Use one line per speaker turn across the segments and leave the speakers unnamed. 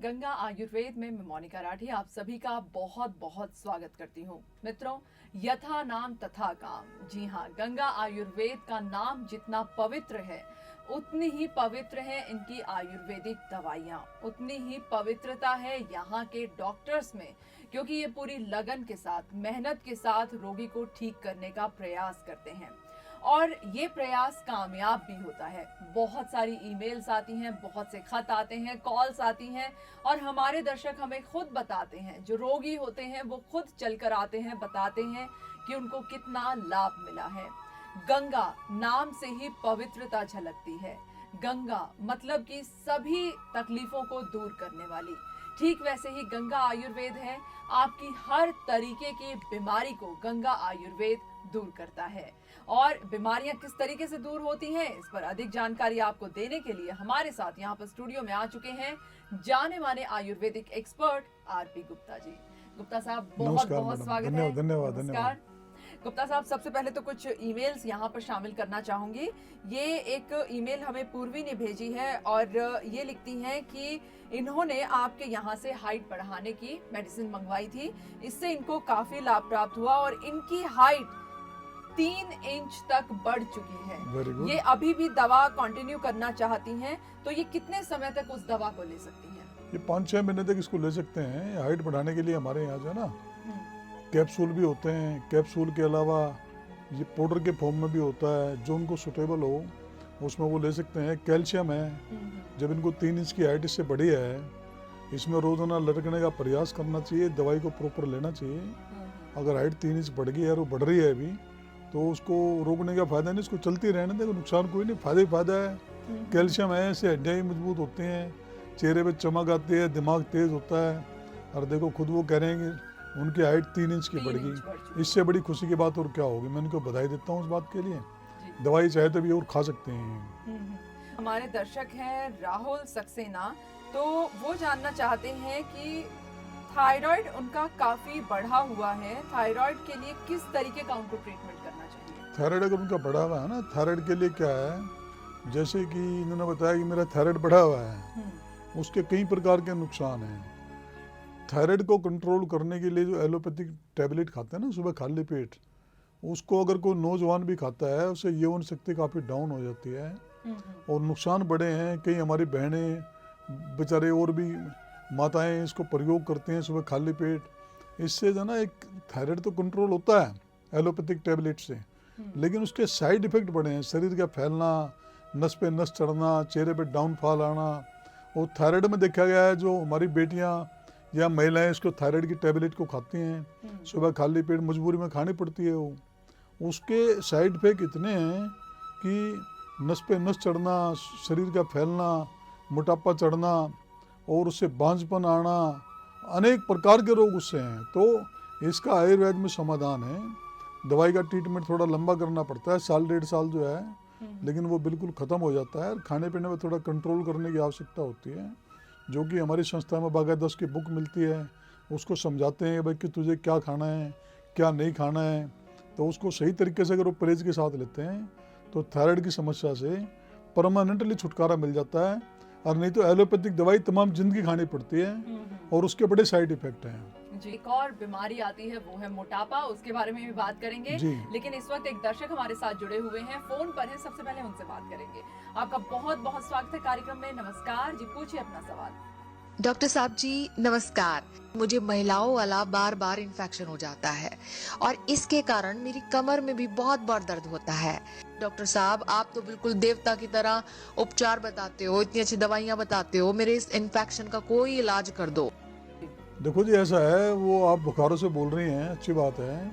गंगा आयुर्वेद में मैं मोनिका राठी आप सभी का बहुत बहुत स्वागत करती हूँ। मित्रों, यथा नाम तथा काम। जी हाँ, गंगा आयुर्वेद का नाम जितना पवित्र है उतनी ही पवित्र है इनकी आयुर्वेदिक दवाइयाँ, उतनी ही पवित्रता है यहाँ के डॉक्टर्स में, क्योंकि ये पूरी लगन के साथ, मेहनत के साथ रोगी को ठीक करने का प्रयास करते हैं और ये प्रयास कामयाब भी होता है। बहुत सारी ईमेल्स आती हैं, बहुत से खत आते हैं, कॉल्स आती हैं और हमारे दर्शक हमें खुद बताते हैं, जो रोगी होते हैं वो खुद चलकर आते हैं, बताते हैं कि उनको कितना लाभ मिला है। गंगा नाम से ही पवित्रता झलकती है। गंगा मतलब कि सभी तकलीफों को दूर करने वाली। ठीक वैसे ही गंगा आयुर्वेद है, आपकी हर तरीके की बीमारी को गंगा आयुर्वेद दूर करता है। और बीमारियां किस तरीके से दूर होती हैं, इस पर अधिक जानकारी आपको देने के लिए हमारे साथ यहाँ पर स्टूडियो में आ चुके हैं जाने माने आयुर्वेदिक एक्सपर्ट आरपी गुप्ता जी। गुप्ता साहब, बहुत बहुत स्वागत है।
धन्यवाद।
गुप्ता साहब, सबसे पहले तो कुछ ईमेल्स यहाँ पर शामिल करना चाहूंगी। ये एक ईमेल हमें पूर्वी ने भेजी है और ये लिखती हैं कि इन्होंने आपके यहाँ से हाइट बढ़ाने की मेडिसिन मंगवाई थी, इससे इनको काफी लाभ प्राप्त हुआ और इनकी हाइट 3 इंच तक बढ़ चुकी है। ये अभी भी दवा कंटिन्यू करना चाहती हैं, तो ये कितने समय तक उस दवा को ले सकती हैं?
ये 5-6 महीने तक इसको ले सकते हैं। हाइट बढ़ाने के लिए हमारे यहाँ जो है ना कैप्सूल भी होते हैं। कैप्सूल के अलावा ये पाउडर के फॉर्म में भी होता है, जो उनको सुटेबल हो उसमें वो ले सकते हैं। कैल्शियम है, जब इनको 3 इंच की हाइट इससे बढ़ी है, इसमें रोजाना लड़कने का प्रयास करना चाहिए, दवाई को प्रॉपर लेना चाहिए। अगर हाइट 3 इंच बढ़ गई है और वो बढ़ रही है अभी, तो उसको रोकने का फायदा नहीं, इसको चलती रहने देगा, नुकसान कोई नहीं, फायदा ही फायदा है। कैल्शियम है, इससे हड्डियाँ मजबूत होती हैं, चेहरे पे चमक आती है, दिमाग तेज होता है। और देखो खुद वो कह रहे हैं कि उनकी हाइट 3 इंच की बढ़ गई, इससे बड़ी खुशी की बात और क्या होगी। मैं उनको बधाई देता हूँ उस बात के लिए। दवाई चाहे तो भी और खा सकते हैं।
हमारे दर्शक हैं राहुल सक्सेना, तो वो जानना चाहते हैं कि थायराइड उनका काफी बढ़ा हुआ है, थायराइड के लिए किस तरीके का उनको ट्रीटमेंट करना चाहिए?
थायराइड अगर उनका बढ़ा हुआ है ना, थायराइड के लिए क्या है, जैसे कि इन्होंने बताया कि मेरा थायराइड बढ़ा हुआ है, उसके कई प्रकार के नुकसान हैं। थायराइड को कंट्रोल करने के लिए जो एलोपैथिक टैबलेट खाते हैं ना सुबह खाली पेट, उसको अगर कोई नौजवान भी खाता है, उससे यौन शक्ति काफ़ी डाउन हो जाती है और नुकसान बड़े हैं। कई हमारी बहनें बेचारे और भी माताएं इसको प्रयोग करते हैं सुबह खाली पेट। इससे जो ना एक थायराइड तो कंट्रोल होता है एलोपैथिक टैबलेट से, लेकिन उसके साइड इफेक्ट बड़े हैं। शरीर का फैलना, नस पे नस चढ़ना, चेहरे पे डाउनफॉल आना। और थायराइड में देखा गया है जो हमारी बेटियां या महिलाएं इसको थायराइड की टैबलेट को खाती हैं सुबह खाली पेट, मजबूरी में खानी पड़ती है वो, उसके साइड इफेक्ट इतने हैं कि नस पे नस चढ़ना, शरीर का फैलना, मोटापा चढ़ना और उससे बांझपन आना, अनेक प्रकार के रोग उससे हैं। तो इसका आयुर्वेद में समाधान है। दवाई का ट्रीटमेंट थोड़ा लंबा करना पड़ता है, 1-1.5 साल जो है, लेकिन वो बिल्कुल ख़त्म हो जाता है। खाने पीने में थोड़ा कंट्रोल करने की आवश्यकता होती है, जो कि हमारी संस्था में बाकायदा उसकी बुक मिलती है, उसको समझाते हैं भाई कि तुझे क्या खाना है, क्या नहीं खाना है। तो उसको सही तरीके से अगर वो परहेज के साथ लेते हैं तो थायराइड की समस्या से परमानेंटली छुटकारा मिल जाता है। और नहीं तो एलोपैथिक दवाई तमाम जिंदगी खानी पड़ती है और उसके बड़े साइड इफेक्ट हैं।
जी, एक और बीमारी आती है वो है मोटापा, उसके बारे में भी बात करेंगे। लेकिन इस वक्त एक दर्शक हमारे साथ जुड़े हुए हैं, फोन पर हैं, सबसे पहले उनसे बात करेंगे। आपका बहुत बहुत स्वागत है कार्यक्रम में। नमस्कार जी, पूछिए अपना सवाल।
डॉक्टर साहब जी नमस्कार। मुझे महिलाओं वाला बार बार इन्फेक्शन हो जाता है और इसके कारण मेरी कमर में भी बहुत बार दर्द होता है। डॉक्टर साहब, आप तो बिल्कुल देवता की तरह उपचार बताते हो, इतनी अच्छी दवाइयाँ बताते हो, मेरे इस इन्फेक्शन का कोई इलाज कर दो।
देखो जी, ऐसा है, वो आप बुखारों से बोल रही हैं, अच्छी बात है,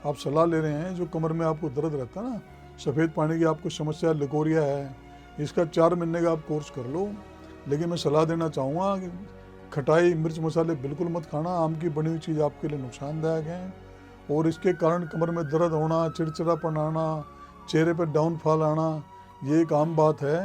आप सलाह ले रहे हैं। जो कमर में आपको दर्द रहता है ना, सफ़ेद पानी की आपको समस्या, लिकोरिया है, इसका 4 महीने का आप कोर्स कर लो। लेकिन मैं सलाह देना चाहूँगा कि खटाई, मिर्च मसाले बिल्कुल मत खाना। आम की बनी हुई चीज़ आपके लिए नुकसानदायक है और इसके कारण कमर में दर्द होना, चिड़चिड़ापन आना, चेहरे पर डाउनफॉल आना, ये एक आम बात है।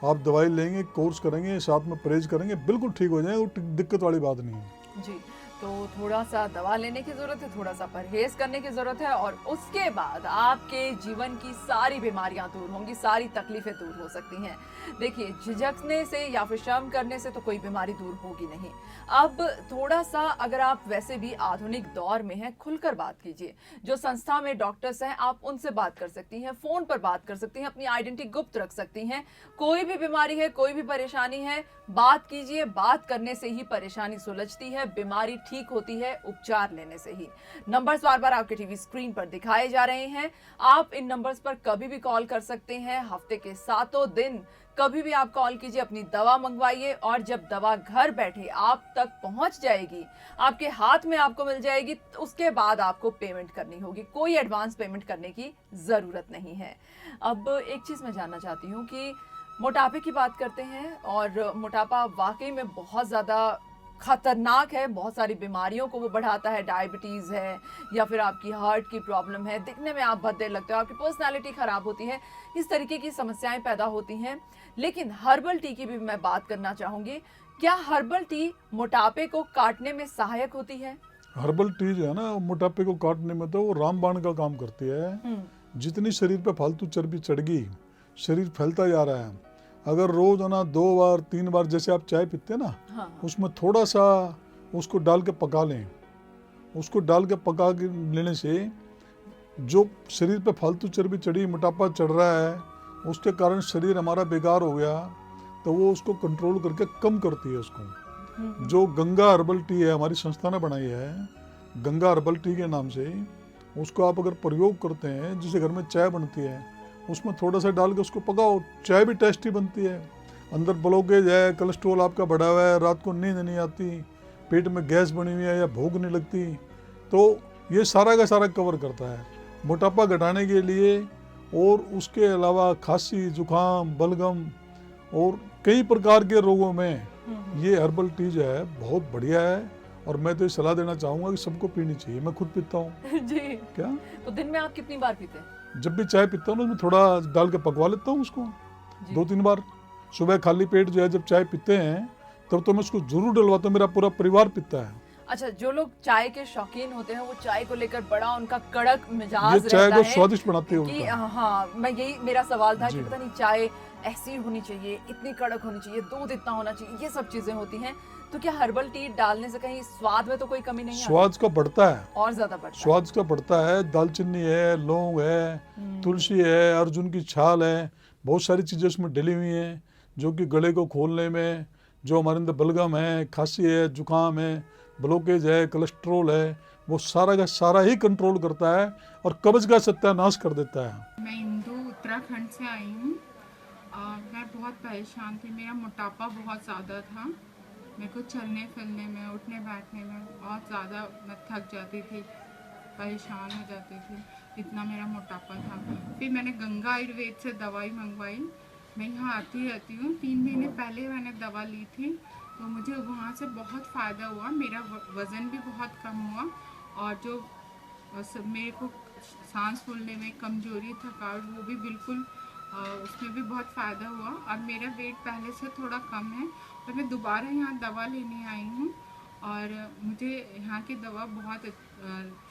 आप दवाई लेंगे, कोर्स करेंगे, साथ में परहेज करेंगे, बिल्कुल ठीक हो जाएंगे, दिक्कत वाली बात नहीं है।
जी, तो थोड़ा सा दवा लेने की ज़रूरत है, थोड़ा सा परहेज़ करने की ज़रूरत है और उसके बाद आपके जीवन की सारी बीमारियां दूर होंगी, सारी तकलीफ़ें दूर हो सकती हैं। देखिए, झिझकने से या फिर शर्म करने से तो कोई बीमारी दूर होगी नहीं। अब थोड़ा सा अगर आप वैसे भी आधुनिक दौर में हैं, खुलकर बात कीजिए। जो संस्था में डॉक्टर्स हैं, आप उनसे बात कर सकती हैं, फ़ोन पर बात कर सकती हैं, अपनी आइडेंटिटी गुप्त रख सकती हैं। कोई भी बीमारी है, कोई भी परेशानी है, बात कीजिए। बात करने से ही परेशानी सुलझती है, बीमारी ठीक होती है उपचार लेने से ही। नंबर्स बार बार आपके टीवी स्क्रीन पर दिखाए जा रहे हैं। आप इन नंबर्स पर कभी भी कॉल कर सकते हैं। हफ्ते के 7 दिन कभी भी आप कॉल कीजिए, अपनी दवा मंगवाइए और जब दवा घर बैठे आप तक पहुंच जाएगी, आपके हाथ में आपको मिल जाएगी, तो उसके बाद आपको पेमेंट करनी होगी। कोई एडवांस पेमेंट करने की जरूरत नहीं है। अब एक चीज मैं जानना चाहती हूँ कि मोटापे की बात करते हैं और मोटापा वाकई में बहुत ज़्यादा खतरनाक है, बहुत सारी बीमारियों को वो बढ़ाता है। डायबिटीज़ है या फिर आपकी हार्ट की प्रॉब्लम है, दिखने में आप भद्दे लगते हो, आपकी पर्सनालिटी खराब होती है, इस तरीके की समस्याएं पैदा होती हैं। लेकिन हर्बल टी की भी मैं बात करना चाहूँगी। क्या हर्बल टी मोटापे को काटने में सहायक होती है?
हर्बल टी जो है ना, मोटापे को काटने में तो वो रामबाण का काम करती है। जितनी शरीर पे फालतू चर्बी चढ़ गई, शरीर फैलता जा रहा है। अगर रोज है ना 2 बार 3 बार, जैसे आप चाय पीते हैं ना,
हाँ।
उसमें थोड़ा सा उसको डाल के पका लें। उसको डाल के पका के लेने से जो शरीर पे फालतू चर्बी चढ़ी, मोटापा चढ़ रहा है, उसके कारण शरीर हमारा बेकार हो गया, तो वो उसको कंट्रोल करके कम करती है उसको। जो गंगा हर्बल टी है, हमारी संस्था ने बनाई है, गंगा हर्बल टी के नाम से, उसको आप अगर प्रयोग करते हैं, जैसे घर में चाय बनती है, उसमें थोड़ा सा डाल के उसको पकाओ, चाय भी टेस्टी बनती है। अंदर ब्लॉकेज है, कोलेस्ट्रॉल आपका बढ़ा हुआ है, रात को नींद नहीं आती, पेट में गैस बनी हुई है या भूख नहीं लगती, तो ये सारा का सारा कवर करता है मोटापा घटाने के लिए। और उसके अलावा खांसी, जुकाम, बलगम और कई प्रकार के रोगों में ये हर्बल टी जो है बहुत बढ़िया है। और मैं तो ये सलाह देना चाहूँगा कि सबको पीनी चाहिए। मैं खुद पीता हूँ।
जी।
क्या?
तो दिन में आप कितनी बार पीते हैं?
जब भी चाय पीता हूँ ना, उसमें थोड़ा डाल के पकवा लेता हूँ उसको, 2-3 बार। सुबह खाली पेट जो है जब चाय पीते हैं, तब तो मैं उसको जरूर डलवाता हूँ। मेरा पूरा परिवार पीता है।
अच्छा, जो लोग चाय के शौकीन होते हैं, वो चाय को लेकर बड़ा उनका कड़क मिजाज
ये
रहता
चाय को
है
स्वादिष्ट बनाती है
कि
उल्टा।
हाँ, मैं यही मेरा सवाल था कि
जी।
पता नहीं चाय ऐसी होनी चाहिए, इतनी कड़क होनी चाहिए, दूध इतना होना चाहिए, ये सब चीजें होती हैं। तो क्या हर्बल टी डालने से कहीं स्वाद में तो कोई कमी नहीं आती?
स्वाद का बढ़ता है,
और ज्यादा बढ़ता है।
स्वाद का बढ़ता है। दालचीनी है, लौंग है, तुलसी है, अर्जुन की छाल है, बहुत सारी चीज़ें उसमें डली हुई हैं, जो कि गले को खोलने में, जो हमारे अंदर बलगम है, खांसी है, जुकाम है, ब्लॉकेज है, कोलेस्ट्रोल है, वो सारा का सारा ही कंट्रोल करता है और कब्ज का सत्यानाश कर देता है।
मैं इंदू उत्तराखंड से आई हूँ। मैं बहुत परेशान थी, मेरा मोटापा बहुत ज़्यादा था। मेरे को चलने फिरने में, उठने बैठने में बहुत ज़्यादा मैं थक जाती थी, परेशान हो जाती थी, इतना मेरा मोटापा था। फिर मैंने गंगा आयुर्वेद से दवाई मंगवाई। मैं यहाँ आती रहती हूँ। 3 महीने पहले मैंने दवा ली थी, तो मुझे वहाँ से बहुत फ़ायदा हुआ। मेरा वज़न भी बहुत कम हुआ और जो मेरे को सांस फूलने में कमजोरी, थकावट, वो भी बिल्कुल उसमें भी बहुत फ़ायदा हुआ। और मेरा वेट पहले से थोड़ा कम है, तो मैं दोबारा यहाँ दवा लेने आई हूँ और मुझे यहाँ की दवा बहुत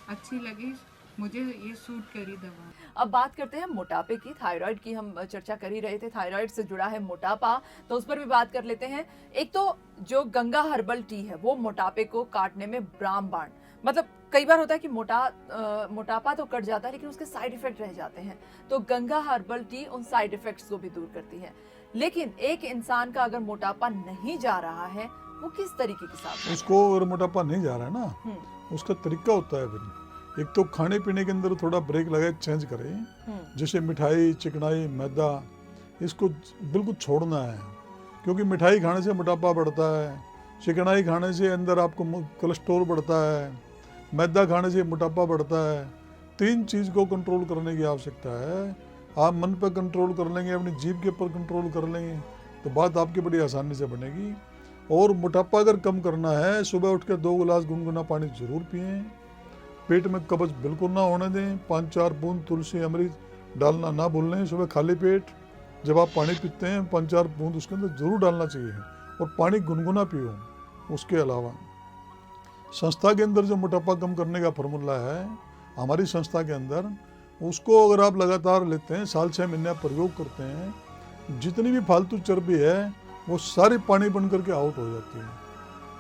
अच्छी लगी। मुझे ये सूट करी दवा।
अब बात करते हैं मोटापे की। थायराइड की हम चर्चा कर ही रहे थे, थायराइड से जुड़ा है मोटापा, तो उस पर भी बात कर लेते हैं। एक तो जो गंगा हर्बल टी है, वो मोटापे को काटने में रामबाण, मतलब कई बार होता है कि मोटापा तो कट जाता है, लेकिन उसके साइड इफेक्ट रह जाते हैं। तो गंगा हर्बल टी उन साइड इफेक्ट्स को भी दूर करती है। लेकिन एक इंसान का अगर मोटापा नहीं जा रहा है, वो किस तरीके की सावधानी?
उसको अगर मोटापा नहीं जा रहा है ना, उसका तरीका होता है फिर एक तो खाने पीने के अंदर थोड़ा ब्रेक लगाए, चेंज करें। जैसे मिठाई, चिकनाई, मैदा, इसको बिल्कुल छोड़ना है, क्योंकि मिठाई खाने से मोटापा बढ़ता है, चिकनाई खाने से अंदर आपको कोलेस्ट्रॉल बढ़ता है, मैदा खाने से मोटापा बढ़ता है। 3 चीज़ को कंट्रोल करने की आवश्यकता है। आप मन पर कंट्रोल कर लेंगे, अपनी जीभ के ऊपर कंट्रोल कर लेंगे, तो बात आपकी बड़ी आसानी से बनेगी। और मोटापा अगर कम करना है, सुबह उठ कर 2 गिलास गुनगुना पानी जरूर पिएं। पेट में कब्ज बिल्कुल ना होने दें। 5-4 बूंद तुलसी अमृत डालना ना भूलें। सुबह खाली पेट जब आप पानी पीते हैं, 5-4 बूंद उसके अंदर जरूर डालना चाहिए और पानी गुनगुना पियो। उसके अलावा संस्था के अंदर जो मोटापा कम करने का फार्मूला है हमारी संस्था के अंदर, उसको अगर आप लगातार लेते हैं, साल 6 महीने आप प्रयोग करते हैं, जितनी भी फालतू चर्बी है वो सारी पानी बन करके आउट हो जाती है।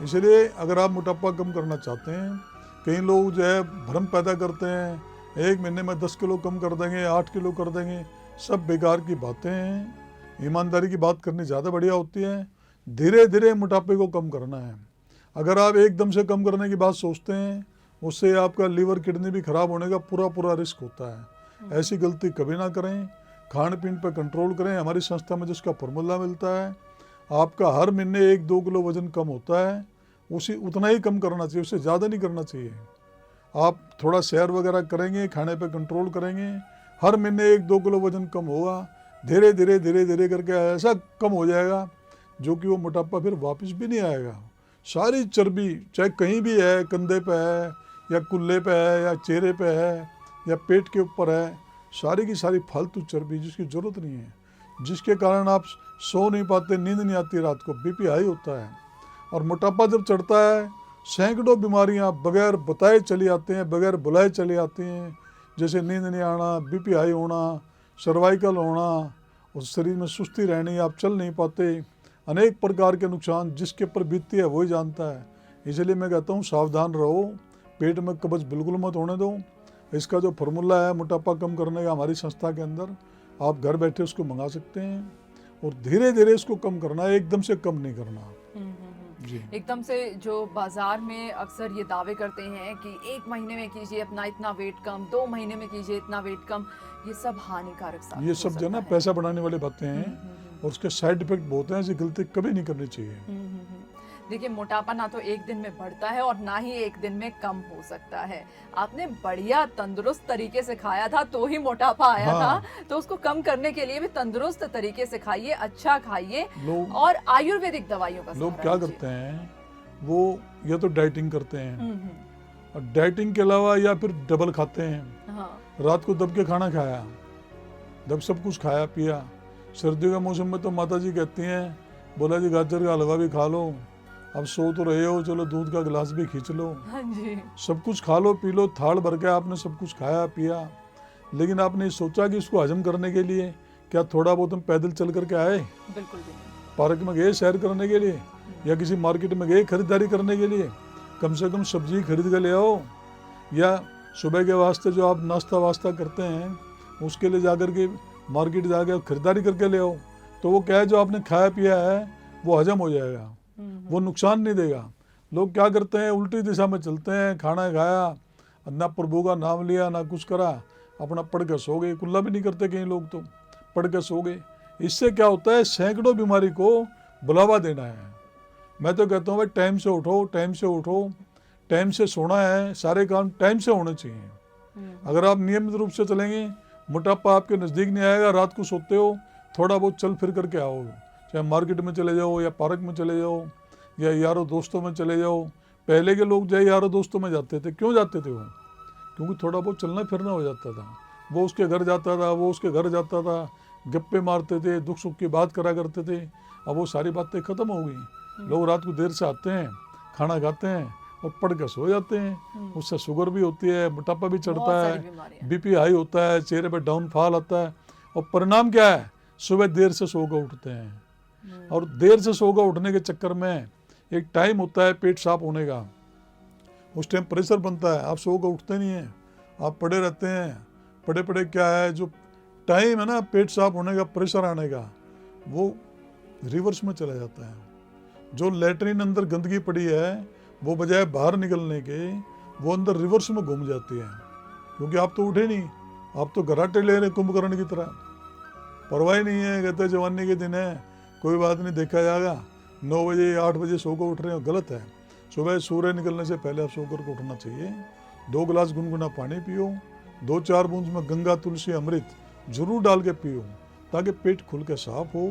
इसलिए अगर आप मोटापा कम करना चाहते हैं, कई लोग जो है भ्रम पैदा करते हैं, 1 महीने में 10 किलो कम कर देंगे, 8 किलो कर देंगे, सब बेकार की बातें हैं। ईमानदारी की बात करनी ज़्यादा बढ़िया होती है। धीरे धीरे मोटापे को कम करना है। अगर आप एकदम से कम करने की बात सोचते हैं, उससे आपका लीवर किडनी भी खराब होने का पूरा रिस्क होता है। ऐसी गलती कभी ना करें। खान पीन पर कंट्रोल करें। हमारी संस्था में जिसका फार्मूला मिलता है, आपका हर महीने 1-2 किलो वजन कम होता है, उतना ही कम करना चाहिए, उससे ज़्यादा नहीं करना चाहिए। आप थोड़ा सैर वगैरह करेंगे, खाने पे कंट्रोल करेंगे, हर महीने 1-2 किलो वजन कम होगा। धीरे धीरे करके ऐसा कम हो जाएगा जो कि वो मोटापा फिर वापस भी नहीं आएगा। सारी चर्बी चाहे कहीं भी है, कंधे पे है या कुल्ले पे है या चेहरे पे है या पेट के ऊपर है, सारी की सारी फालतू चर्बी जिसकी ज़रूरत नहीं है, जिसके कारण आप सो नहीं पाते, नींद नहीं आती, रात को बीपी हाई होता है। और मोटापा जब चढ़ता है, सैकड़ों बीमारियां बगैर बताए चली आती हैं, बगैर बुलाए चली आती हैं। जैसे नींद नहीं आना, बीपी हाई होना, सर्वाइकल होना, उस शरीर में सुस्ती रहनी, आप चल नहीं पाते, अनेक प्रकार के नुकसान जिसके ऊपर बीतती है वही जानता है। इसलिए मैं कहता हूँ सावधान रहो, पेट में कब्ज बिल्कुल मत होने दो। इसका जो फार्मूला है मोटापा कम करने का हमारी संस्था के अंदर, आप घर बैठे उसको मंगा सकते हैं और धीरे धीरे इसको कम करना है, एकदम से कम नहीं करना। जी।
एकदम से जो बाजार में अक्सर ये दावे करते हैं कि 1 महीने में कीजिए अपना इतना वेट कम, 2 महीने में कीजिए इतना वेट कम, ये सब हानिकारक साबित
ये
हो
सब जो है ना
सकता है।
पैसा बढ़ाने वाली बातें हैं और उसके साइड इफेक्ट बहुत हैं। ऐसी गलती कभी नहीं करनी चाहिए।
देखिए, मोटापा ना तो एक दिन में बढ़ता है और ना ही एक दिन में कम हो सकता है। आपने बढ़िया तंदुरुस्त तरीके से खाया था तो ही मोटापा आया था, तो उसको कम करने के लिए भी तंदुरुस्त तरीके से खाइए, अच्छा खाइए
लोग
और आयुर्वेदिक दवाइयों का
लोग
सहारा
क्या
लीजिए।
करते हैं, वो या तो डाइटिंग करते हैं और डाइटिंग के अलावा या फिर डबल खाते हैं।
हाँ।
रात को दब के खाना खाया, दब सब कुछ खाया पिया। सर्दियों के मौसम में तो माता जी कहती हैं, बोला जी गाजर का हलवा भी खा लो, अब सो तो रहे हो, चलो दूध का गिलास भी खींच लो,
हाँ जी।
सब कुछ खा लो पी लो, थाल भर के आपने सब कुछ खाया पिया, लेकिन आपने सोचा कि इसको हजम करने के लिए क्या थोड़ा बहुत हम पैदल चल करके आए,
बिल्कुल भी नहीं।
पार्क में गए सैर करने के लिए या किसी मार्केट में गए खरीदारी करने के लिए, कम से कम सब्जी खरीद के ले आओ, या सुबह के वास्ते जो आप नाश्ता वास्ता करते हैं उसके लिए जाकर के मार्केट जाकर खरीदारी करके ले आओ। तो वो क्या है, जो आपने खाया पिया है वो हजम हो जाएगा, वो नुकसान नहीं देगा। लोग क्या करते हैं, उल्टी दिशा में चलते हैं, खाना खाया, ना प्रभु का नाम लिया ना कुछ करा, अपना पढ़ के सो गए। कुल्ला भी नहीं करते कई लोग, तो पढ़ के सो गए। इससे क्या होता है, सैकड़ों बीमारी को बुलावा देना है। मैं तो कहता हूँ भाई टाइम से उठो, टाइम से उठो, टाइम से सोना है, सारे काम टाइम से होने चाहिए। अगर आप नियमित रूप से चलेंगे, मोटापा आपके नज़दीक नहीं आएगा। रात को सोते हो, थोड़ा बहुत चल फिर करके आओ, चाहे मार्केट में चले जाओ या पार्क में चले जाओ या यारों दोस्तों में चले जाओ। पहले के लोग जो यारों दोस्तों में जाते थे, क्यों जाते थे वो? क्योंकि थोड़ा बहुत चलना फिरना हो जाता था। वो उसके घर जाता था, वो उसके घर जाता था, गप्पे मारते थे, दुख सुख की बात करा करते थे। अब वो सारी बातें खत्म हो गई। लोग रात को देर से आते हैं, खाना खाते हैं और पढ़ के सो जाते हैं। उससे शुगर भी होती है, मोटापा भी चढ़ता है, बीपी हाई होता है, चेहरे पर डाउनफॉल आता है। और परिणाम क्या है, सुबह देर से सो कर उठते हैं। और देर से सो कर उठने के चक्कर में एक टाइम होता है पेट साफ होने का, उस टाइम प्रेशर बनता है, आप सो कर उठते नहीं हैं, आप पड़े रहते हैं। पड़े पड़े क्या है, जो टाइम है ना पेट साफ होने का, प्रेशर आने का, वो रिवर्स में चला जाता है। जो लेटरिन अंदर गंदगी पड़ी है, वो बजाय बाहर निकलने के वो अंदर रिवर्स में घूम जाती है। क्योंकि आप तो उठे नहीं, आप तो घराटे ले रहे कुंभकर्ण की तरह, परवाही नहीं है। कहते जवानी के दिन है, कोई बात नहीं, देखा जाएगा। 9 बजे 8 बजे सो कर उठ रहे हो, गलत है। सुबह सूर्य निकलने से पहले आप सो कर के उठना चाहिए। 2 गिलास गुनगुना पानी पियो, 2-4 बूंद में गंगा तुलसी अमृत जरूर डाल के पियो, ताकि पेट खुल के साफ हो।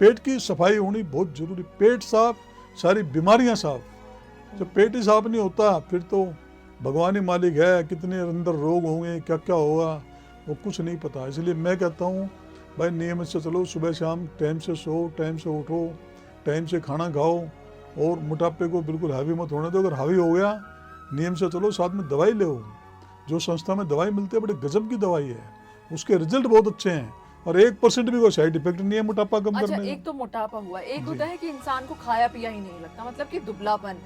पेट की सफाई होनी बहुत जरूरी। पेट साफ, सारी बीमारियां साफ। जब पेट ही साफ नहीं होता, फिर तो भगवान ही मालिक है, कितने अंदर रोग होंगे, क्या क्या होगा, वो कुछ नहीं पता। इसलिए मैं कहता हूँ भाई नियमित से चलो, सुबह शाम टाइम से सो, टाइम से उठो, टाइम से खाना खाओ और मोटापे को बिल्कुल हावी मत होने दो। अगर हावी हो गया, नियम से चलो, साथ में दवाई लो। जो संस्था में दवाई मिलती है बड़े गजब की दवाई है, उसके रिजल्ट बहुत अच्छे हैं और 1% भी कोई साइड इफेक्ट नहीं है मोटापा कम
अच्छा,
करने में।
एक तो मोटापा हुआ, एक
जी।
होता है कि इंसान को खाया पिया ही नहीं लगता, मतलब कि दुबलापन।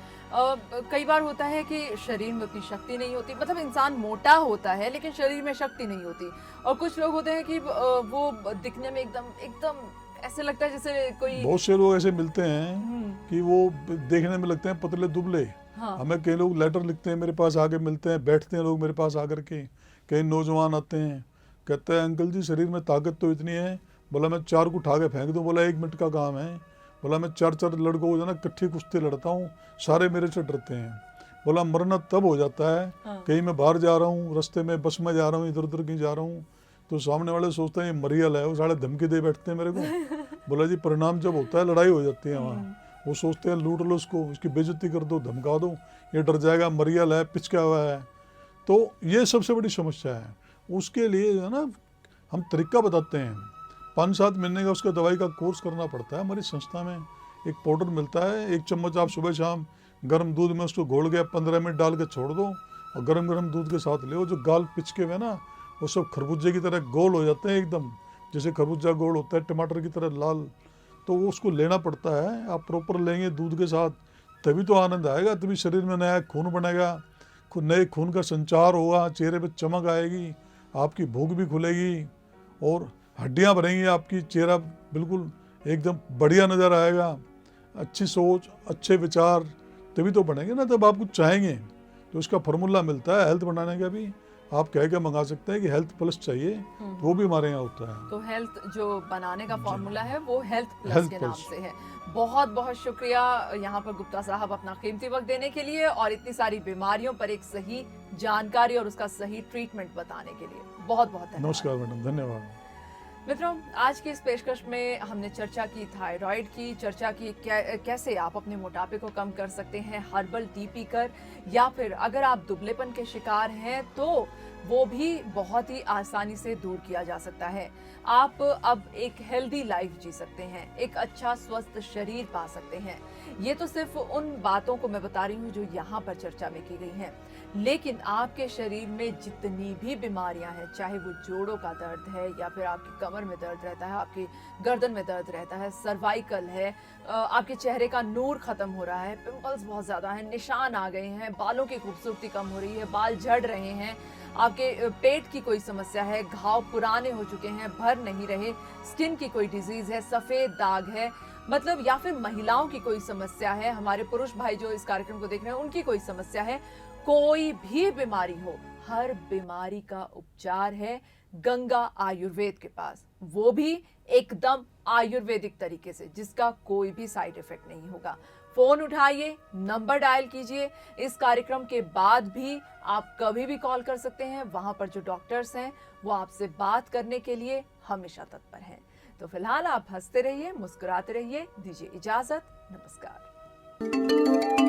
कई बार होता है कि शरीर में उतनी शक्ति नहीं होती, मतलब इंसान मोटा होता है लेकिन शरीर में शक्ति नहीं होती। और कुछ लोग होते हैं कि वो दिखने में एकदम एकदम ऐसे लगता है जैसे कोई।
बहुत से लोग ऐसे मिलते हैं
हम्म,
कि वो देखने में लगते हैं पतले दुबले।
हाँ,
हमें कई लोग लेटर लिखते हैं, मेरे पास आके मिलते हैं, बैठते हैं लोग मेरे पास आकर के। कई नौजवान आते हैं, कहते हैं अंकल जी शरीर में ताकत तो इतनी है, बोला मैं 4 को उठा के फेंक दूं, बोला 1 मिनट का काम है, बोला मैं 4 लड़कों को जो ना इकट्ठी कुश्ती लड़ता हूँ, सारे मेरे से डरते हैं, बोला मरना तब हो जाता है
हाँ।
कहीं मैं बाहर जा रहा हूँ, रास्ते में बस में जा रहा हूँ, इधर उधर कहीं जा रहा हूँ, तो सामने वाले सोचते हैं ये मरियल है, वो सारे धमकी दे बैठते हैं मेरे को। बोला जी परिणाम जब होता है लड़ाई हो जाती है वहाँ, वो सोचते हैं लूट लो उसको, उसकी बेइज्जती कर दो, धमका दो, ये डर जाएगा, मरियल है, पिचका हुआ है। तो ये सबसे बड़ी समस्या है। उसके लिए जो है ना हम तरीका बताते हैं, 5-7 महीने का उसका दवाई का कोर्स करना पड़ता है। हमारी संस्था में एक पाउडर मिलता है, 1 चम्मच आप सुबह शाम गर्म दूध में उसको घोल के 15 मिनट डाल के छोड़ दो और गर्म गर्म दूध के साथ ले। जो गाल पिचके हुए ना वो सब खरबूजे की तरह गोल हो जाते हैं, एकदम जैसे खरबूजा गोल होता है, टमाटर की तरह लाल। तो वो उसको लेना पड़ता है, आप प्रॉपर लेंगे दूध के साथ तभी तो आनंद आएगा, तभी शरीर में नया खून बनेगा, नए खून का संचार होगा, चेहरे पे चमक आएगी, आपकी भूख भी खुलेगी और हड्डियां भरेंगी आपकी, चेहरा बिल्कुल एकदम बढ़िया नज़र आएगा। अच्छी सोच, अच्छे विचार तभी तो बनेंगे ना, तब आप कुछ चाहेंगे। तो इसका फार्मूला मिलता है हेल्थ बनाने का भी, आप कह के मंगा सकते हैं कि हेल्थ प्लस चाहिए, तो वो भी हमारे यहाँ होता है।
तो हेल्थ जो बनाने का फॉर्मूला है वो हेल्थ प्लस
हेल्थ
के नाम
प्लस।
से है। बहुत बहुत शुक्रिया यहाँ पर गुप्ता साहब अपना कीमती वक्त देने के लिए और इतनी सारी बीमारियों पर एक सही जानकारी और उसका सही ट्रीटमेंट बताने के लिए बहुत बहुत धन्यवाद।
नमस्कार मैडम, धन्यवाद।
मित्रों, आज की इस पेशकश में हमने चर्चा की थायराइड की, चर्चा की कैसे आप अपने मोटापे को कम कर सकते हैं हर्बल टी पीकर, या फिर अगर आप दुबलेपन के शिकार हैं तो वो भी बहुत ही आसानी से दूर किया जा सकता है। आप अब एक हेल्दी लाइफ जी सकते हैं, एक अच्छा स्वस्थ शरीर पा सकते हैं। ये तो सिर्फ उन बातों को मैं बता रही हूँ जो यहाँ पर चर्चा में की गई हैं, लेकिन आपके शरीर में जितनी भी बीमारियां हैं, चाहे वो जोड़ों का दर्द है या फिर आपकी कमर में दर्द रहता है, आपकी गर्दन में दर्द रहता है, सर्वाइकल है, आपके चेहरे का नूर खत्म हो रहा है, पिंपल्स बहुत ज्यादा हैं, निशान आ गए हैं, बालों की खूबसूरती कम हो रही है, बाल झड़ रहे हैं, आपके पेट की कोई समस्या है, घाव पुराने हो चुके हैं, भर नहीं रहे, स्किन की कोई डिजीज है, सफेद दाग है, मतलब या फिर महिलाओं की कोई समस्या है, हमारे पुरुष भाई जो इस कार्यक्रम को देख रहे हैं उनकी कोई समस्या है, कोई भी बीमारी हो, हर बीमारी का उपचार है गंगा आयुर्वेद के पास, वो भी एकदम आयुर्वेदिक तरीके से, जिसका कोई भी साइड इफेक्ट नहीं होगा। फोन उठाइए, नंबर डायल कीजिए। इस कार्यक्रम के बाद भी आप कभी भी कॉल कर सकते हैं, वहां पर जो डॉक्टर्स हैं वो आपसे बात करने के लिए हमेशा तत्पर हैं। तो फिलहाल आप हंसते रहिए, मुस्कुराते रहिए, दीजिए इजाजत, नमस्कार।